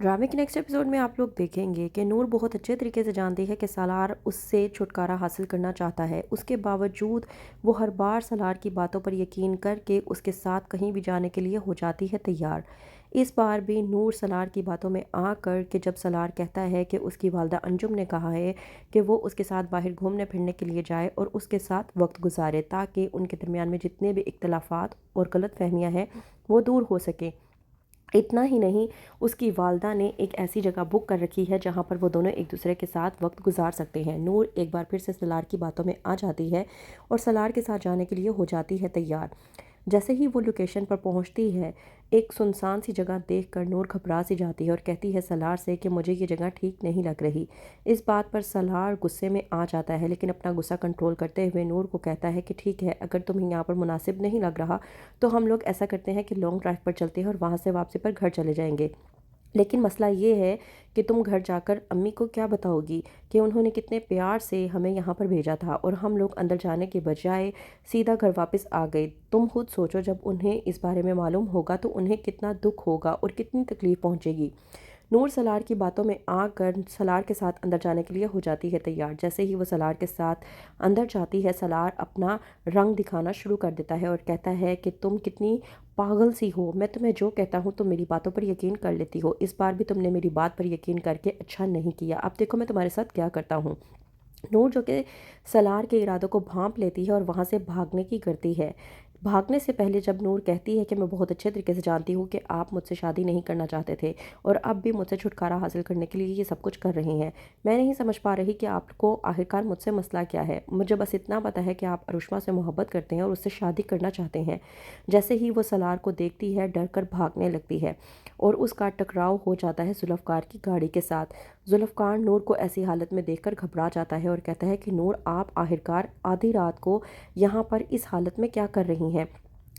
ड्रामे के next episode में आप लोग देखेंगे कि नूर बहुत अच्छे तरीके से जानती है कि सालार उससे छुटकारा हासिल करना चाहता है। उसके बावजूद वो हर बार सालार की बातों पर यकीन करके उसके साथ कहीं भी जाने के लिए हो जाती है तैयार। इस बार भी नूर सालार की बातों में आकर के जब सालार कहता है कि उसकी वालदा अंजुम ने कहा है कि वो उसके साथ बाहर घूमने फिरने के लिए जाए और उसके साथ वक्त गुजारे ताकि उनके दरमियान में जितने भी इख्तलाफात और गलत फहमियाँ हैं वो दूर हो सकें। इतना ही नहीं, उसकी वालदा ने एक ऐसी जगह बुक कर रखी है जहाँ पर वो दोनों एक दूसरे के साथ वक्त गुजार सकते हैं। नूर एक बार फिर से सलार की बातों में आ जाती है और सलार के साथ जाने के लिए हो जाती है तैयार। जैसे ही वो लोकेशन पर पहुंचती है, एक सुनसान सी जगह देखकर नूर घबरा सी जाती है और कहती है सलार से कि मुझे ये जगह ठीक नहीं लग रही। इस बात पर सलार गुस्से में आ जाता है, लेकिन अपना गुस्सा कंट्रोल करते हुए नूर को कहता है कि ठीक है, अगर तुम्हें यहाँ पर मुनासिब नहीं लग रहा तो हम लोग ऐसा करते हैं कि लॉन्ग ड्राइव पर चलते हैं और वहाँ से वापसी पर घर चले जाएंगे। लेकिन मसला ये है कि तुम घर जाकर अम्मी को क्या बताओगी कि उन्होंने कितने प्यार से हमें यहाँ पर भेजा था और हम लोग अंदर जाने के बजाय सीधा घर वापस आ गए। तुम खुद सोचो, जब उन्हें इस बारे में मालूम होगा तो उन्हें कितना दुख होगा और कितनी तकलीफ़ पहुँचेगी। नूर सलार की बातों में आकर सलार के साथ अंदर जाने के लिए हो जाती है तैयार। जैसे ही वो सलार के साथ अंदर जाती है, सलार अपना रंग दिखाना शुरू कर देता है और कहता है कि तुम कितनी पागल सी हो, मैं तुम्हें जो कहता हूँ तुम मेरी बातों पर यकीन कर लेती हो। इस बार भी तुमने मेरी बात पर यकीन करके अच्छा नहीं किया। अब देखो मैं तुम्हारे साथ क्या करता हूँ। नूर जो कि सलार के इरादों को भांप लेती है और वहाँ से भागने की करती है। भागने से पहले जब नूर कहती है कि मैं बहुत अच्छे तरीके से जानती हूँ कि आप मुझसे शादी नहीं करना चाहते थे और अब भी मुझसे छुटकारा हासिल करने के लिए ये सब कुछ कर रही हैं। मैं नहीं समझ पा रही कि आपको आखिरकार मुझसे मसला क्या है। मुझे बस इतना पता है कि आप अरुष्मा से मोहब्बत करते हैं और उससे शादी करना चाहते हैं। जैसे ही वो सलार को देखती है, डर कर भागने लगती है और उसका टकराव हो जाता है जुल्फ़कार की गाड़ी के साथ। जुल्फ़कार नूर को ऐसी हालत में देखकर घबरा जाता है और कहता है कि नूर, आप आखिरकार आधी रात को यहाँ पर इस हालत में क्या कर रही हैं।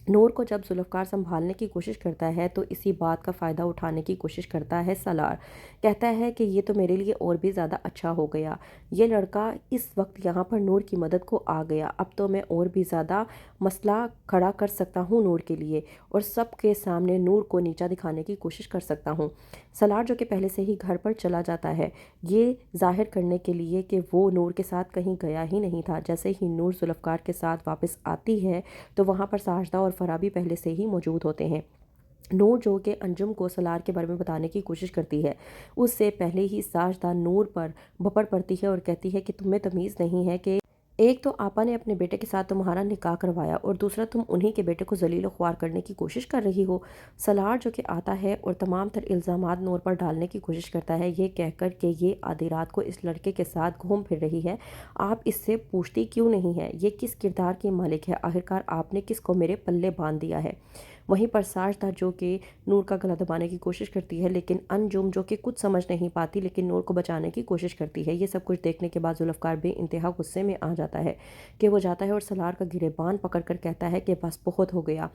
नूर को जब जुल्फ़कार संभालने की कोशिश करता है तो इसी बात का फ़ायदा उठाने की कोशिश करता है सलार। कहता है कि ये तो मेरे लिए और भी ज़्यादा अच्छा हो गया, ये लड़का इस वक्त यहाँ पर नूर की मदद को आ गया। अब तो मैं और भी ज़्यादा मसला खड़ा कर सकता हूँ नूर के लिए और सबके सामने नूर को नीचा दिखाने की कोशिश कर सकता हूँ। सलार जो कि पहले से ही घर पर चला जाता है, ये ज़ाहिर करने के लिए कि वो नूर के साथ कहीं गया ही नहीं था। जैसे ही नूर जुल्फ़कार के साथ वापस आती है तो वहाँ पर साजदा और फ़राबी पहले से ही मौजूद होते हैं। नूर जो कि अंजुम को सलार के बारे में बताने की कोशिश करती है, उससे पहले ही साजदा नूर पर भपड़ पड़ती है और कहती है कि तुम्हें तमीज़ नहीं है कि एक तो आपा ने अपने बेटे के साथ तुम्हारा निकाह करवाया और दूसरा तुम उन्हीं के बेटे को जलील ख्वार करने की कोशिश कर रही हो। सलार जो कि आता है और तमाम तर इल्ज़ामात नूर पर डालने की कोशिश करता है, ये कहकर कि ये आधी रात को इस लड़के के साथ घूम फिर रही है। आप इससे पूछती क्यों नहीं है, ये किस किरदार की मालिक है, आखिरकार आपने किसको मेरे पल्ले बांध दिया है। वहीं पर साजदा जो कि नूर का गला दबाने की कोशिश करती है, लेकिन अंजुम जो कि कुछ समझ नहीं पाती लेकिन नूर को बचाने की कोशिश करती है। ये सब कुछ देखने के बाद जुल्फ़कार बेइंतहा गुस्से में आ जाता है कि वो जाता है और सलार का गिरेबान पकड़ कर कहता है कि बस बहुत हो गया,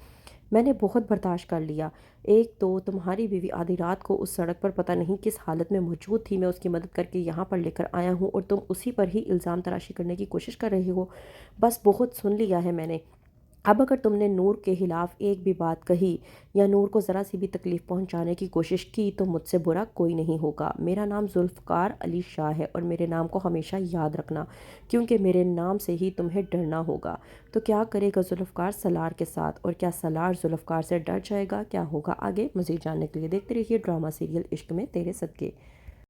मैंने बहुत बर्दाश्त कर लिया। एक तो तुम्हारी बीवी आधी रात को उस सड़क पर पता नहीं किस हालत में मौजूद थी, मैं उसकी मदद करके यहाँ पर लेकर आया हूँ और तुम उसी पर ही इल्ज़ाम तराशी करने की कोशिश कर रही हो। बस बहुत सुन लिया है मैंने। अब अगर तुमने नूर के ख़िलाफ़ एक भी बात कही या नूर को ज़रा सी भी तकलीफ़ पहुंचाने की कोशिश की तो मुझसे बुरा कोई नहीं होगा। मेरा नाम जुल्फ़कार अली शाह है और मेरे नाम को हमेशा याद रखना, क्योंकि मेरे नाम से ही तुम्हें डरना होगा। तो क्या करेगा जुल्फ़कार सलार के साथ, और क्या सलार जुल्फ़कार से डर जाएगा? क्या होगा आगे? मज़ीद जानने के लिए देखते रहिए ड्रामा सीरियल इश्क में तेरे सदके।